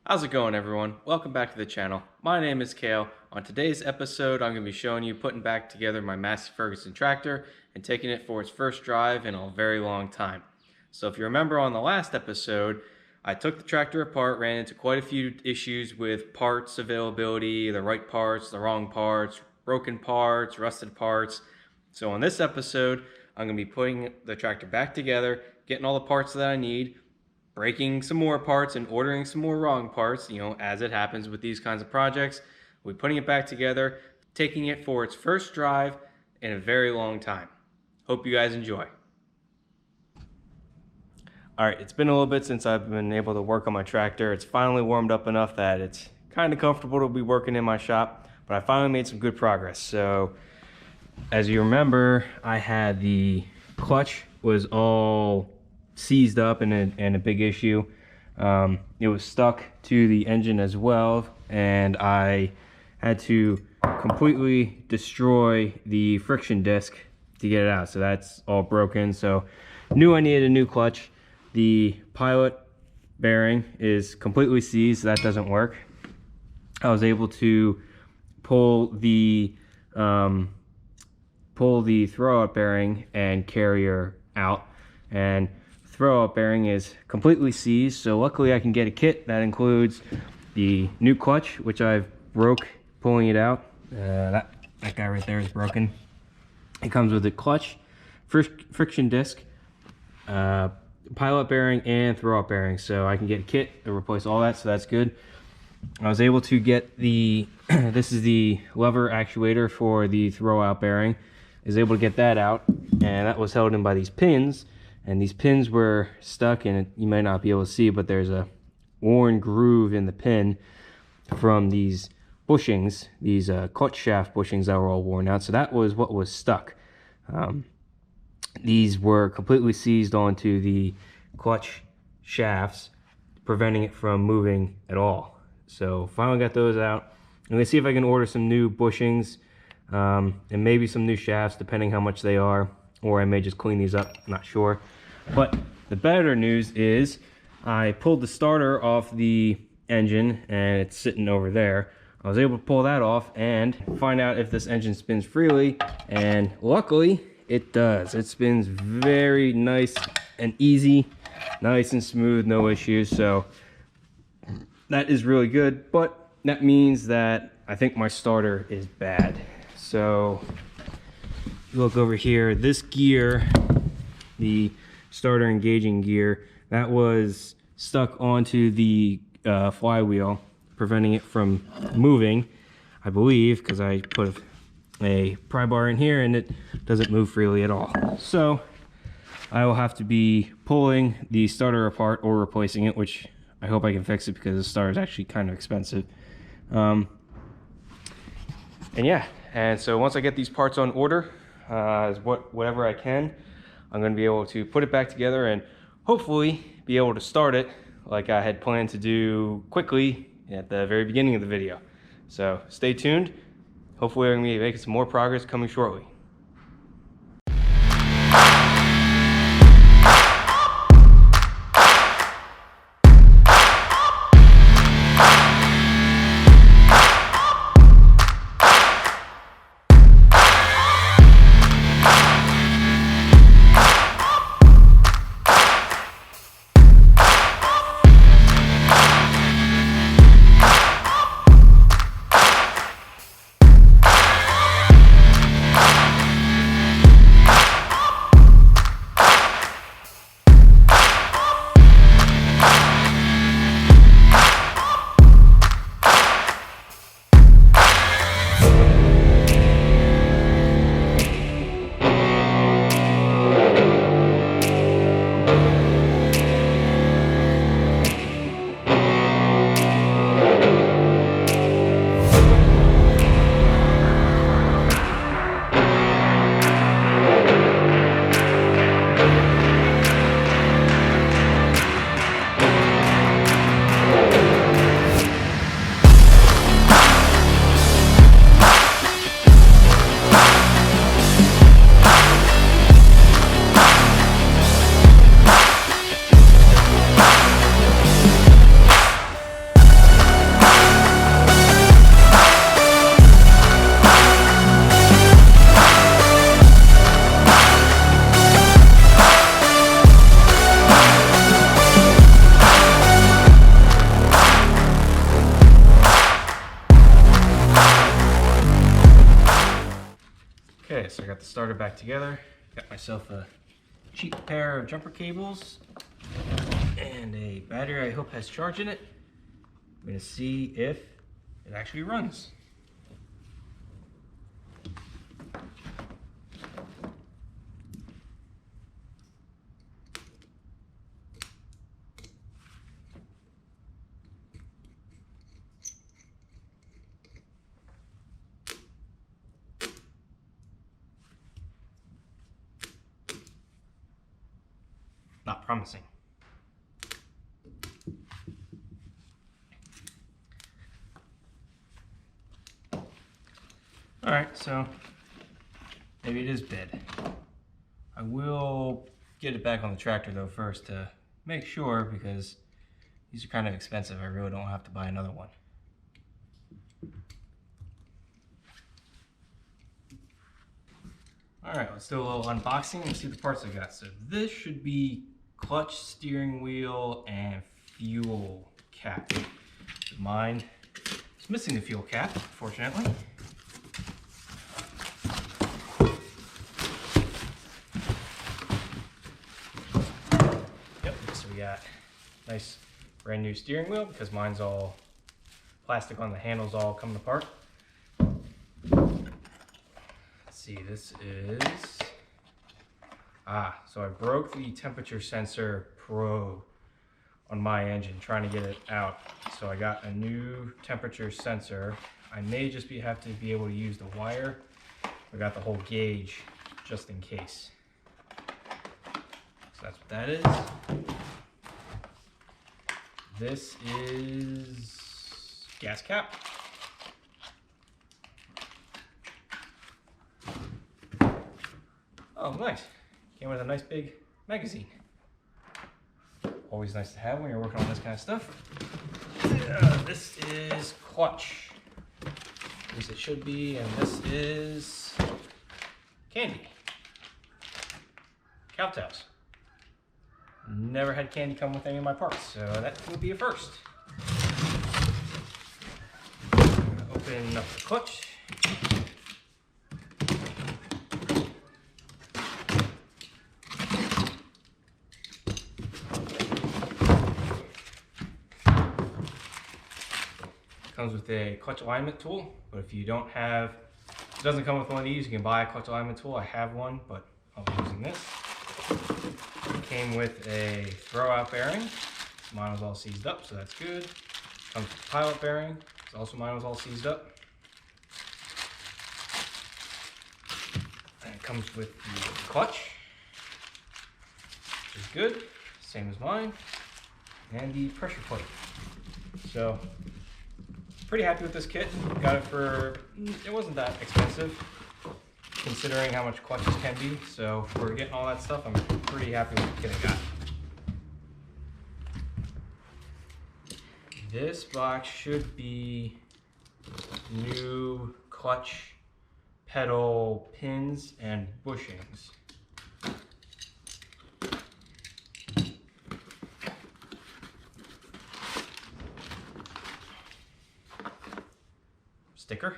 How's it going, everyone? Welcome back to the channel. My name is Kale. On today's episode, I'm going to be showing you putting back together my Massey Ferguson tractor and taking it for its first drive in a very long time. So if you remember on the last episode, I took the tractor apart, ran into quite a few issues with parts availability, the right parts, the wrong parts, broken parts, rusted parts. So on this episode, I'm going to be putting the tractor back together, getting all the parts that I need, breaking some more parts and ordering some more wrong parts, as it happens with these kinds of projects. We're putting it back together, taking it for its first drive in a very long time. Hope you guys enjoy. All right, it's been a little bit since I've been able to work on my tractor. It's finally warmed up enough that it's kind of comfortable to be working in my shop, but I finally made some good progress. So as you remember, I had the clutch was all seized up and a big issue. It was stuck to the engine as well, and I had to completely destroy the friction disc to get it out. So that's all broken. So knew I needed a new clutch. The pilot bearing is completely seized, so that doesn't work. I was able to pull the throwout bearing and carrier out, and throwout bearing is completely seized, so luckily I can get a kit that includes the new clutch, which I've broke pulling it out. That guy right there is broken. It comes with a clutch, friction disc, pilot bearing, and throwout bearing, so I can get a kit to replace all that, so that's good. I was able to get the this is the lever actuator for the throwout bearing. I was able to get that out, and that was held in by these pins. And these pins were stuck, and you might not be able to see, but there's a worn groove in the pin from these bushings, these clutch shaft bushings that were all worn out. So that was what was stuck. These were completely seized onto the clutch shafts, preventing it from moving at all. So finally got those out. I'm gonna see if I can order some new bushings and maybe some new shafts, depending how much they are. Or I may just clean these up, not sure. But the better news is I pulled the starter off the engine and it's sitting over there. I was able to pull that off and find out if this engine spins freely, and luckily it does. It spins very nice and easy, nice and smooth, no issues. So that is really good, but that means that I think my starter is bad. So look over here, this gear, the starter engaging gear, that was stuck onto the flywheel, preventing it from moving, I believe, because I put a pry bar in here and it doesn't move freely at all. So I will have to be pulling the starter apart or replacing it, which I hope I can fix it because the starter is actually kind of expensive. And yeah, and so once I get these parts on order, whatever I can, I'm going to be able to put it back together and hopefully be able to start it like I had planned to do quickly at the very beginning of the video. So stay tuned. Hopefully I'm going to be making some more progress coming shortly. so I got the starter back together. Got myself a cheap pair of jumper cables and a battery I hope has charge in it. I'm gonna see if it actually runs. Not promising. All right, so maybe it is dead. I will get it back on the tractor though first to make sure, because these are kind of expensive. I really don't have to buy another one. All right, let's do a little unboxing and see the parts I got. So this should be clutch, steering wheel, and fuel cap. Mine is missing the fuel cap, unfortunately. Yep, so we got nice brand new steering wheel because mine's all plastic on the handles, all coming apart. See, this is, so I broke the temperature sensor probe on my engine trying to get it out. So I got a new temperature sensor. I may just have to be able to use the wire. I got the whole gauge just in case. So that's what that is. This is gas cap. Oh, nice. Came with a nice big magazine. Always nice to have when you're working on this kind of stuff. This is clutch. At least it should be. And this is candy. Cowtails. Never had candy come with any of my parts, so that would be a first. I'm gonna open up the clutch. Comes with a clutch alignment tool, but if you don't have, it doesn't come with one of these, you can buy a clutch alignment tool. I have one, but I'll be using this. It came with a throwout bearing. Mine was all seized up, so that's good. Comes with a pilot bearing. Also, mine was all seized up. And it comes with the clutch, which is good, same as mine, and the pressure plate. So, pretty happy with this kit. Got it for, it wasn't that expensive considering how much clutches can be. So for getting all that stuff, I'm pretty happy with the kit I got. This box should be new clutch pedal pins and bushings. Sticker.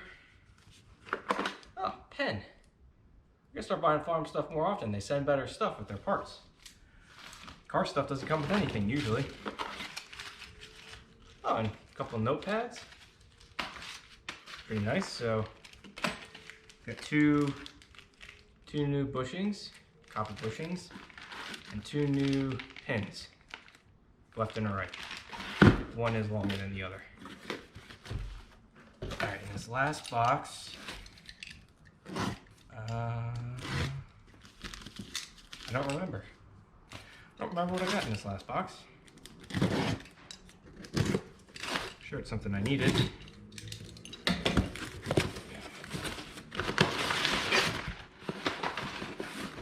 Oh, pen. I'm gonna start buying farm stuff more often. They send better stuff with their parts. Car stuff doesn't come with anything usually. Oh, and a couple of notepads. Pretty nice. So, got two new bushings, copper bushings, and two new pins, left and right. One is longer than the other. All right, in this last box, I don't remember. I don't remember what I got in this last box. Sure, it's something I needed.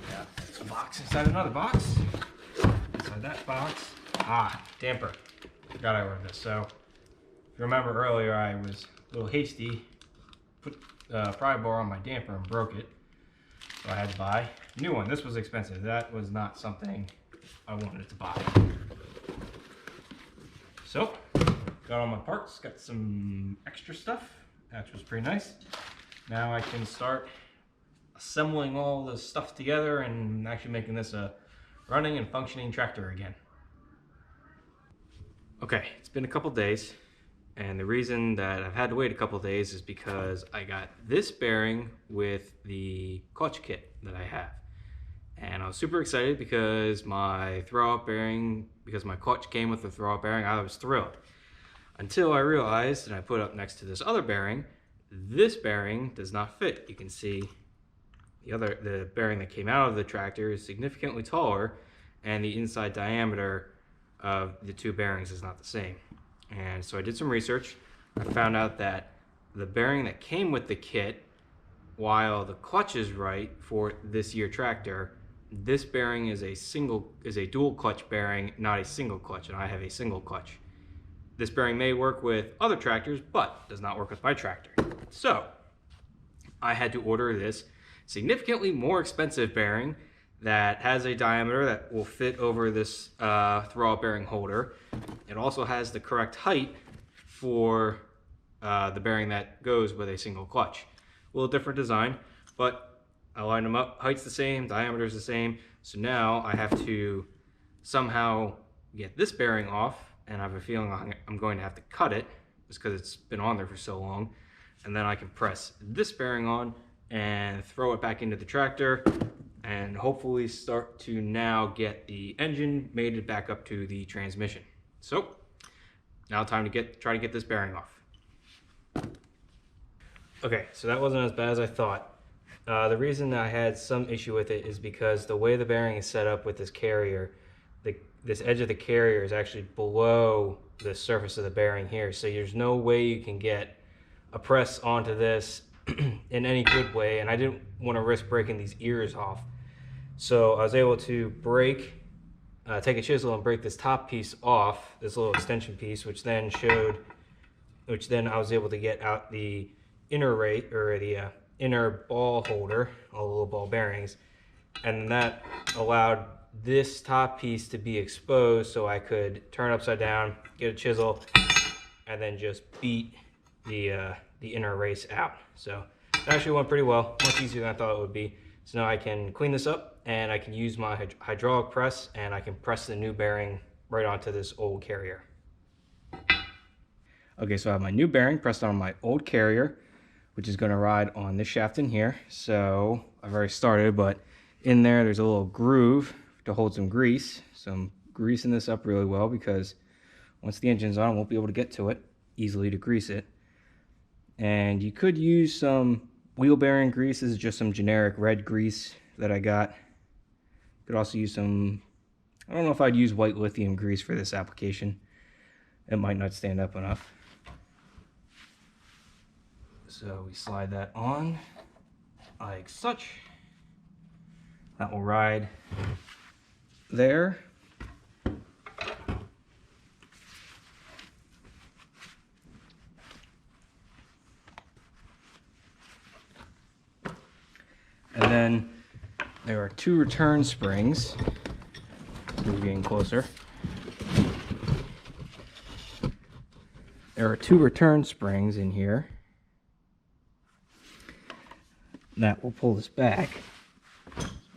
Yeah, it's a box inside another box. Inside that box, damper. Forgot I ordered this. So, if you remember earlier, I was a little hasty, put pry bar on my damper and broke it. So I had to buy a new one. This was expensive. That was not something I wanted to buy. So, got all my parts, got some extra stuff, which was pretty nice. Now I can start assembling all the stuff together and actually making this a running and functioning tractor again. Okay, it's been a couple days, and the reason that I've had to wait a couple days is because I got this bearing with the clutch kit that I have. And I was super excited because my throwout bearing, because my clutch came with the throwout bearing, I was thrilled. Until I realized, and I put up next to this other bearing, this bearing does not fit. You can see the bearing that came out of the tractor is significantly taller, and the inside diameter of the two bearings is not the same. And so I did some research. I found out that the bearing that came with the kit, while the clutch is right for this year tractor, this bearing is a dual clutch bearing, not a single clutch, and I have a single clutch. This bearing may work with other tractors, but does not work with my tractor. So I had to order this significantly more expensive bearing that has a diameter that will fit over this throwout bearing holder. It also has the correct height for the bearing that goes with a single clutch. A little different design, but I lined them up. Height's the same, diameter's the same. So now I have to somehow get this bearing off, and I have a feeling I'm going to have to cut it just because it's been on there for so long. And then I can press this bearing on and throw it back into the tractor and hopefully start to now get the engine mated back up to the transmission. So now time to try to get this bearing off. Okay, so that wasn't as bad as I thought. The reason I had some issue with it is because the way the bearing is set up with this carrier, this edge of the carrier is actually below the surface of the bearing here. So there's no way you can get a press onto this in any good way, and I didn't want to risk breaking these ears off. So I was able to take a chisel and break this top piece off, this little extension piece, which then I was able to get out the the inner ball holder, all the little ball bearings, and that allowed this top piece to be exposed so I could turn it upside down, get a chisel, and then just beat the inner race out. So it actually went pretty well, much easier than I thought it would be. So now I can clean this up and I can use my hydraulic press and I can press the new bearing right onto this old carrier. Okay, so I have my new bearing pressed on my old carrier, which is going to ride on this shaft in here. So I've already started, but in there's a little groove to hold some grease. So I'm greasing this up really well because once the engine's on, I won't be able to get to it easily to grease it. And you could use some wheel bearing grease. This is just some generic red grease that I got. You could also use some, I don't know if I'd use white lithium grease for this application. It might not stand up enough. So we slide that on like such. That will ride there. And then there are two return springs. We're getting closer. There are two return springs in here that will pull this back.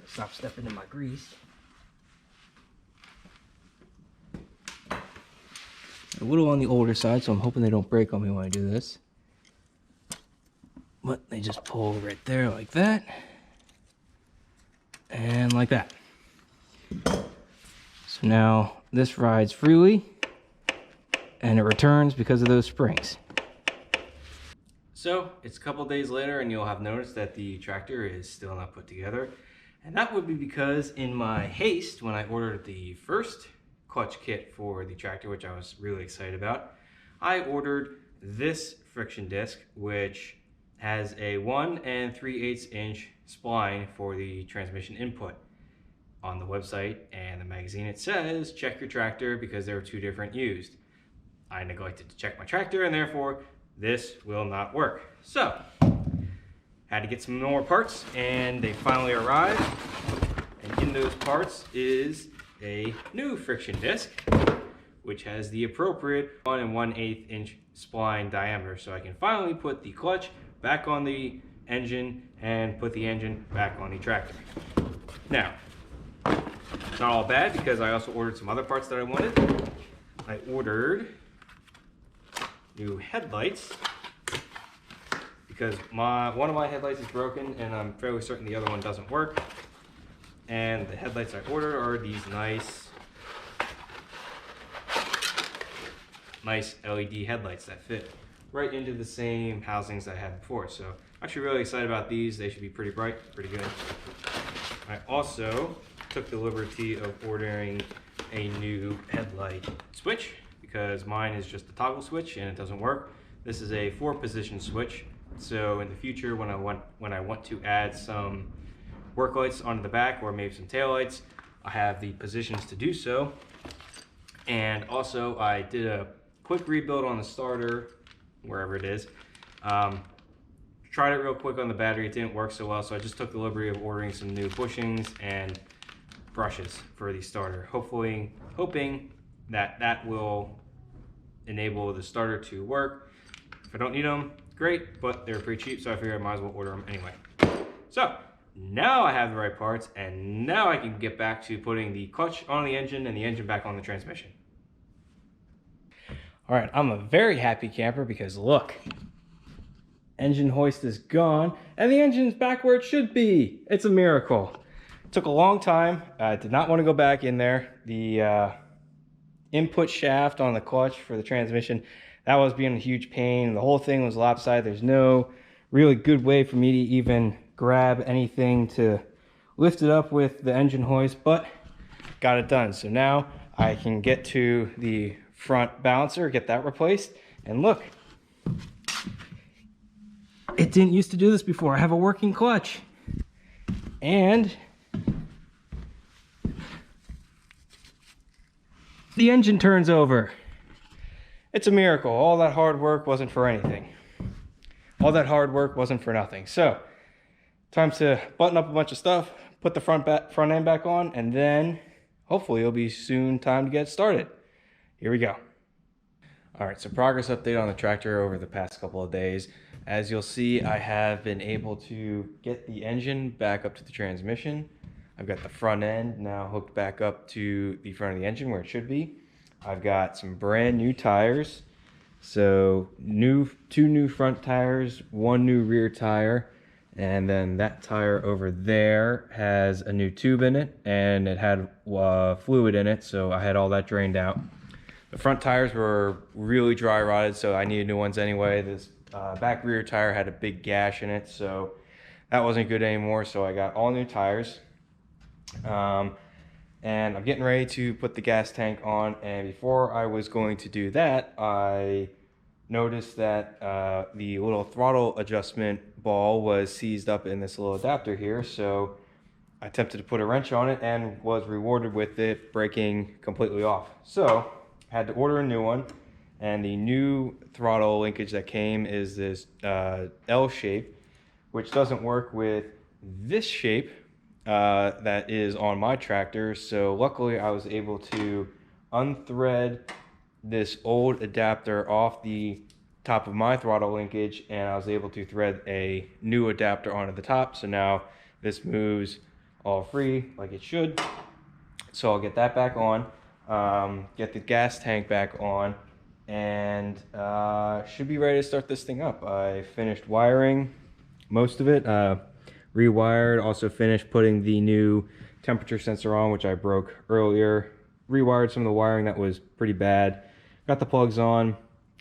Stop stepping in my grease. A little on the older side, so I'm hoping they don't break on me when I do this. But they just pull right there like that. And like that. So now this rides freely and it returns because of those springs. So it's a couple days later and you'll have noticed that the tractor is still not put together. And that would be because in my haste, when I ordered the first clutch kit for the tractor, which I was really excited about, I ordered this friction disc, which has a 1 3/8 inch spline for the transmission input. On the website and the magazine it says, check your tractor because there are two different used. I neglected to check my tractor and therefore this will not work. So, had to get some more parts and they finally arrived. And in those parts is a new friction disc, which has the appropriate 1 1/8 inch spline diameter. So I can finally put the clutch back on the engine and put the engine back on the tractor. Now, it's not all bad because I also ordered some other parts that I wanted. I ordered new headlights because one of my headlights is broken and I'm fairly certain the other one doesn't work. And the headlights I ordered are these nice LED headlights that fit right into the same housings I had before. So I'm actually really excited about these. They should be pretty bright, pretty good. I also took the liberty of ordering a new headlight switch because mine is just a toggle switch and it doesn't work. This is a 4-position switch. So in the future, when I want to add some work lights onto the back or maybe some tail lights, I have the positions to do so. And also I did a quick rebuild on the starter, wherever it is. Tried it real quick on the battery, it didn't work so well, so I just took the liberty of ordering some new bushings and brushes for the starter. Hoping that will enable the starter to work. If I don't need them, great, but they're pretty cheap, so I figured I might as well order them anyway. So now I have the right parts, and now I can get back to putting the clutch on the engine and the engine back on the transmission. All right, I'm a very happy camper because look, engine hoist is gone and the engine's back where it should be. It's a miracle. It took a long time. I did not want to go back in there. The input shaft on the clutch for the transmission, that was being a huge pain. The whole thing was lopsided. There's no really good way for me to even grab anything to lift it up with the engine hoist, but got it done. So now I can get to the front balancer, get that replaced, and look, it didn't used to do this before. I have a working clutch, and the engine turns over. It's a miracle. All that hard work wasn't for anything. All that hard work wasn't for nothing. So time to button up a bunch of stuff, put the front end back on, and then hopefully it'll be soon time to get started. Here we go. All right, so progress update on the tractor over the past couple of days. As you'll see, I have been able to get the engine back up to the transmission. I've got the front end now hooked back up to the front of the engine where it should be. I've got some brand new tires. So two new front tires, one new rear tire, and then that tire over there has a new tube in it and it had fluid in it, so I had all that drained out. The front tires were really dry rotted, so I needed new ones anyway. This back rear tire had a big gash in it, so that wasn't good anymore, so I got all new tires. And I'm getting ready to put the gas tank on, and before I was going to do that, I noticed that the little throttle adjustment ball was seized up in this little adapter here, so I attempted to put a wrench on it and was rewarded with it breaking completely off. So I had to order a new one, and the new throttle linkage that came is this L shape, which doesn't work with this shape that is on my tractor. So luckily I was able to unthread this old adapter off the top of my throttle linkage, and I was able to thread a new adapter onto the top. So now this moves all free like it should. So I'll get that back on, get the gas tank back on, and should be ready to start this thing up. I finished wiring most of it, rewired, also finished putting the new temperature sensor on, which I broke earlier, rewired some of the wiring that was pretty bad, got the plugs on,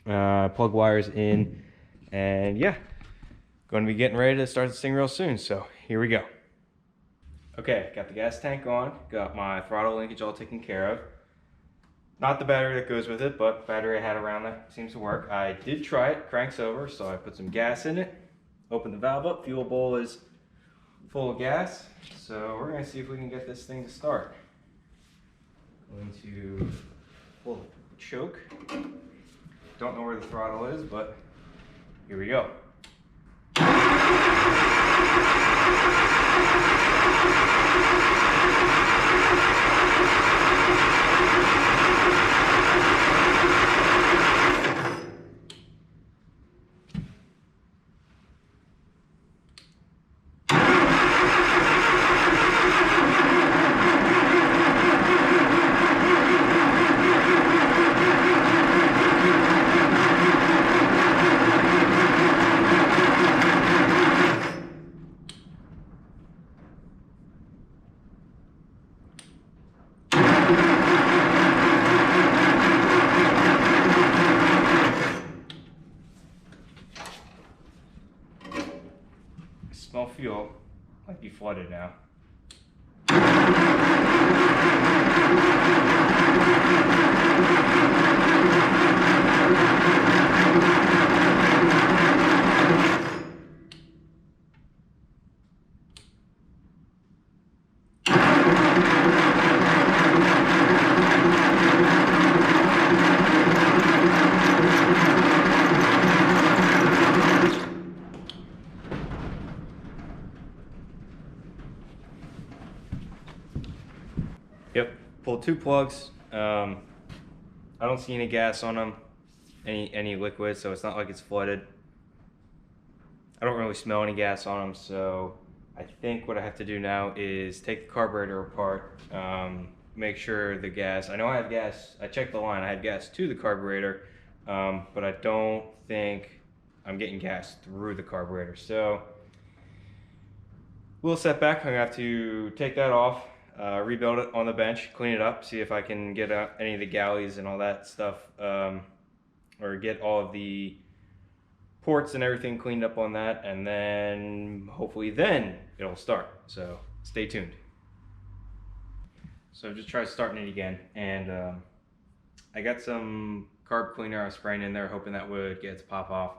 plug wires in, and yeah, going to be getting ready to start this thing real soon. So here we go. Okay, got the gas tank on, got my throttle linkage all taken care of. Not the battery that goes with it, but battery I had around that seems to work. I did try it, cranks over, so I put some gas in it, open the valve up, fuel bowl is full of gas, so we're going to see if we can get this thing to start. Going to pull the choke. Don't know where the throttle is, but here we go. Smell fuel. Might be flooded now. Yep, pulled 2 plugs. I don't see any gas on them, any liquid, so it's not like it's flooded. I don't really smell any gas on them, so I think what I have to do now is take the carburetor apart, make sure the gas, I know I have gas, I checked the line, I had gas to the carburetor, but I don't think I'm getting gas through the carburetor. So, a little setback. I'm gonna have to take that off, rebuild it on the bench, clean it up, see if I can get out any of the galleys and all that stuff, or get all of the ports and everything cleaned up on that, and then hopefully then it'll start. So stay tuned. So I've just tried starting it again, and I got some carb cleaner I was spraying in there, hoping that would get it to pop off.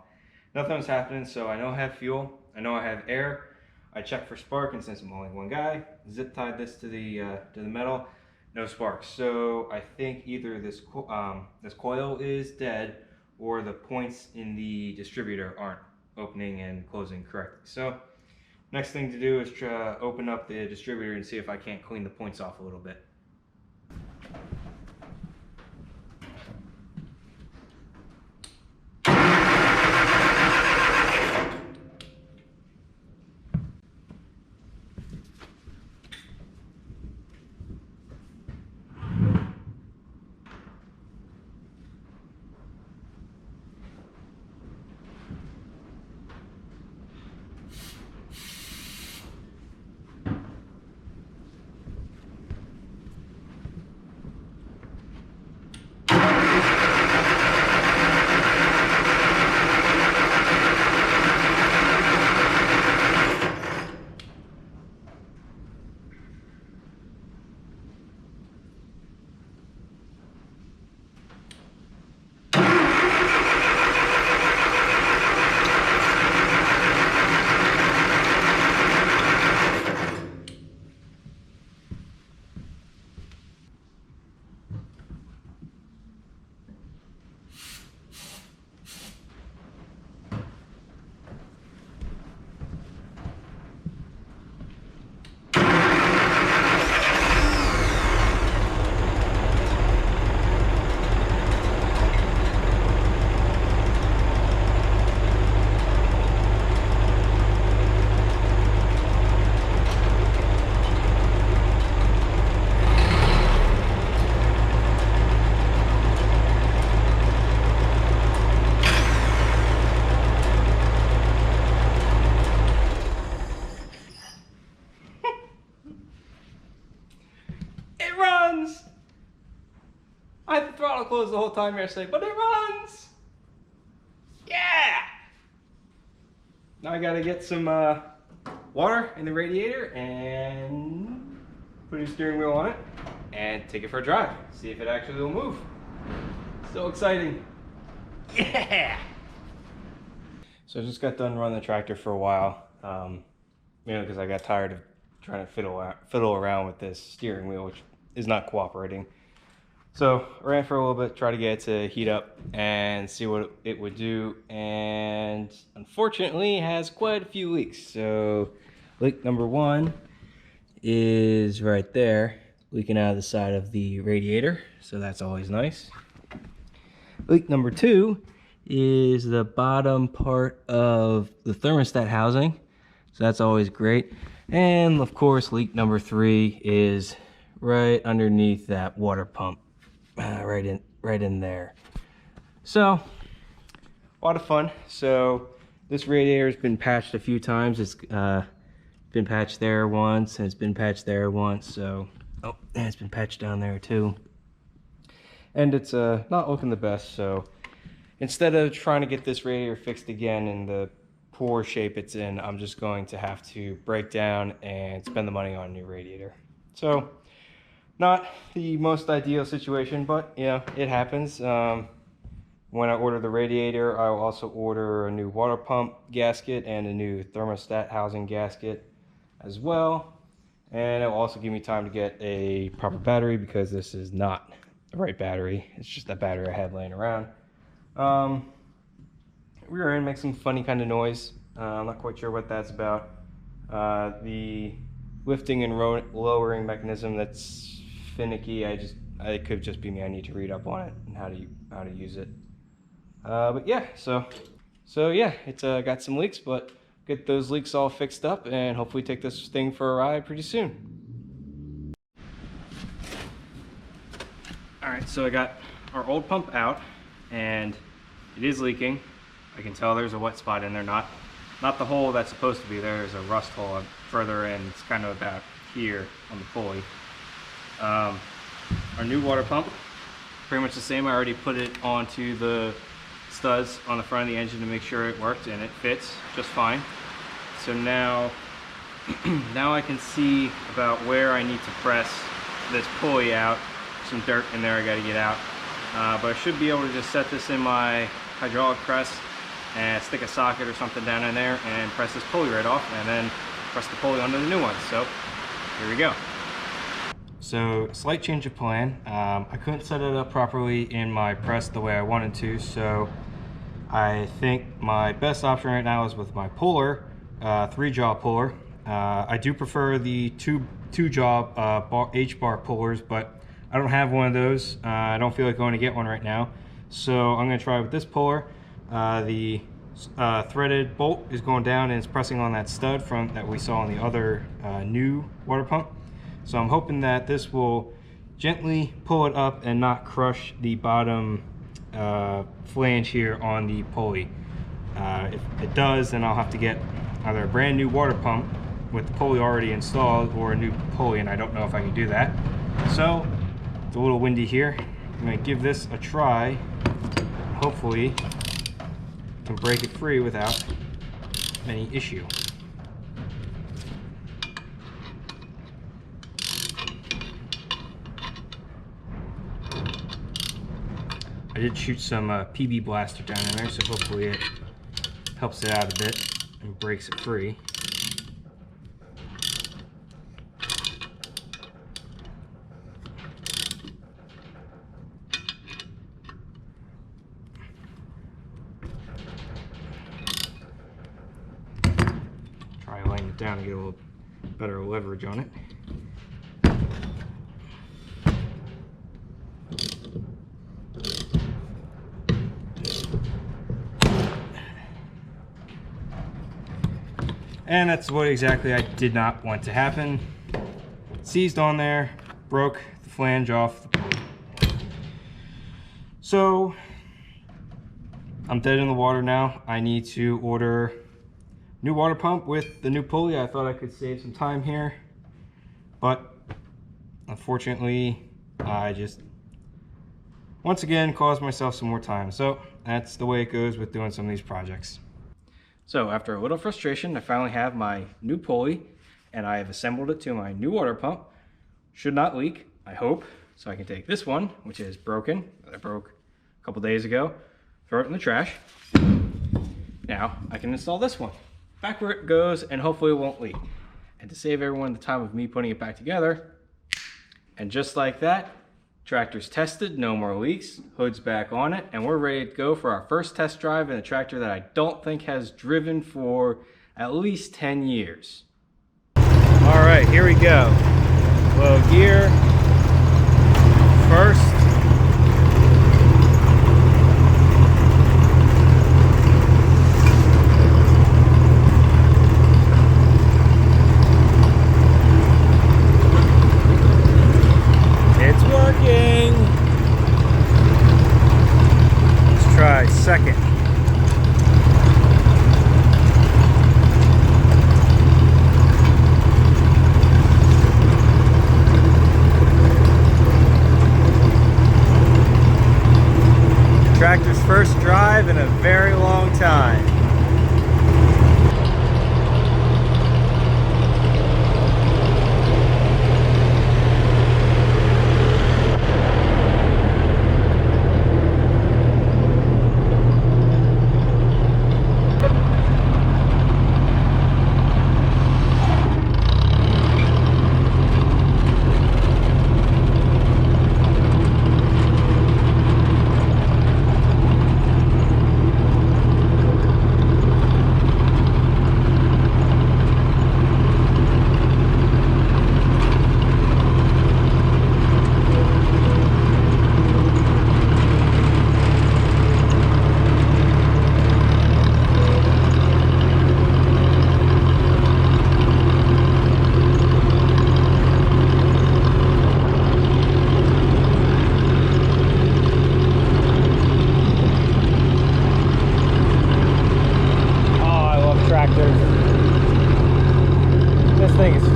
Nothing was happening, so I know I have fuel, I know I have air. I checked for spark, and since I'm only one guy, zip tied this to the metal, no sparks. So I think either this coil is dead, or the points in the distributor aren't opening and closing correctly. So next thing to do is try open up the distributor and see if I can't clean the points off a little bit. I had the throttle closed the whole time yesterday, but it runs! Yeah! Now I gotta get some water in the radiator and put a steering wheel on it and take it for a drive. See if it actually will move. So exciting. Yeah! So I just got done running the tractor for a while, because I got tired of trying to fiddle around with this steering wheel, which is not cooperating. So I ran for a little bit, try to get it to heat up and see what it would do, and unfortunately it has quite a few leaks. So leak number 1 is right there, leaking out of the side of the radiator, so that's always nice. Leak number 2 is the bottom part of the thermostat housing, so that's always great. And of course leak number 3 is right underneath that water pump. Right in there. So a lot of fun. So this radiator has been patched a few times. It's been patched there once, and it's been patched there once. So and it's been patched down there too. And it's not looking the best. So instead of trying to get this radiator fixed again in the poor shape it's in, I'm just going to have to break down and spend the money on a new radiator. So not the most ideal situation, but you know, it happens. When I order the radiator, I will also order a new water pump gasket and a new thermostat housing gasket as well. And it will also give me time to get a proper battery, because this is not the right battery. It's just that battery I had laying around. Rear end makes some funny kind of noise. I'm not quite sure what that's about. The lifting and lowering mechanism, that's finicky. It could just be me. I need to read up on it and how to use it. But yeah, so yeah, it's got some leaks, but get those leaks all fixed up and hopefully take this thing for a ride pretty soon. All right, so I got our old pump out and it is leaking. I can tell there's a wet spot in there, not the hole that's supposed to be there. There's a rust hole further in. It's kind of about here on the pulley. Our new water pump, pretty much the same. I already put it onto the studs on the front of the engine to make sure it worked, and it fits just fine. So now I can see about where I need to press this pulley out. Some dirt in there I got to get out, but I should be able to just set this in my hydraulic press and stick a socket or something down in there and press this pulley right off, and then press the pulley onto the new one. So here we go. So slight change of plan. I couldn't set it up properly in my press the way I wanted to, so I think my best option right now is with my puller, 3-jaw puller. I do prefer the two-jaw H-bar pullers, but I don't have one of those. I don't feel like going to get one right now, so I'm going to try with this puller. The threaded bolt is going down and it's pressing on that stud that we saw on the other new water pump. So I'm hoping that this will gently pull it up and not crush the bottom flange here on the pulley. If it does, then I'll have to get either a brand new water pump with the pulley already installed or a new pulley, and I don't know if I can do that. So it's a little windy here. I'm going to give this a try. Hopefully I can break it free without any issue. I did shoot some PB blaster down in there, so hopefully it helps it out a bit and breaks it free. Try laying it down to get a little better leverage on it. And that's what exactly I did not want to happen. Seized on there, broke the flange off the pulley. So I'm dead in the water now. I need to order new water pump with the new pulley. I thought I could save some time here, but unfortunately I just once again caused myself some more time. So that's the way it goes with doing some of these projects. So after a little frustration, I finally have my new pulley and I have assembled it to my new water pump. Should not leak, I hope. So I can take this one, which is broken, that I broke a couple days ago, throw it in the trash. Now I can install this one back where it goes, and hopefully it won't leak. And to save everyone the time of me putting it back together, and just like that, tractor's tested, no more leaks, hood's back on it, and we're ready to go for our first test drive in a tractor that I don't think has driven for at least 10 years. All right, here we go. Low gear, first. Let's try second. Tractor's first drive in a very long time.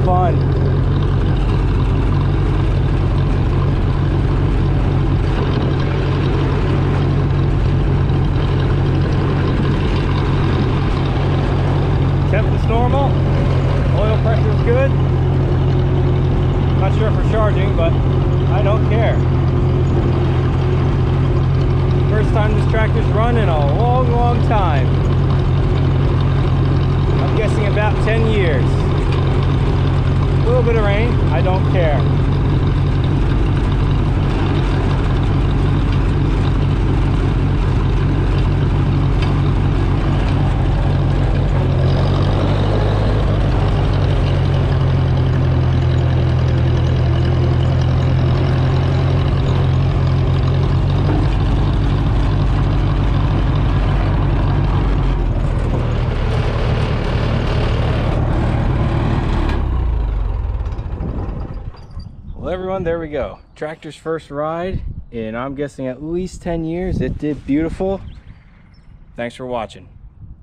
fun. Temp is normal, oil pressure is good. Not sure for charging, but I don't care. First time this tractor's run in a long, long time. I'm guessing about 10 years. A little bit of rain, I don't care. Well, everyone, there we go. Tractor's first ride in, I'm guessing, at least 10 years. It did beautiful. Thanks for watching.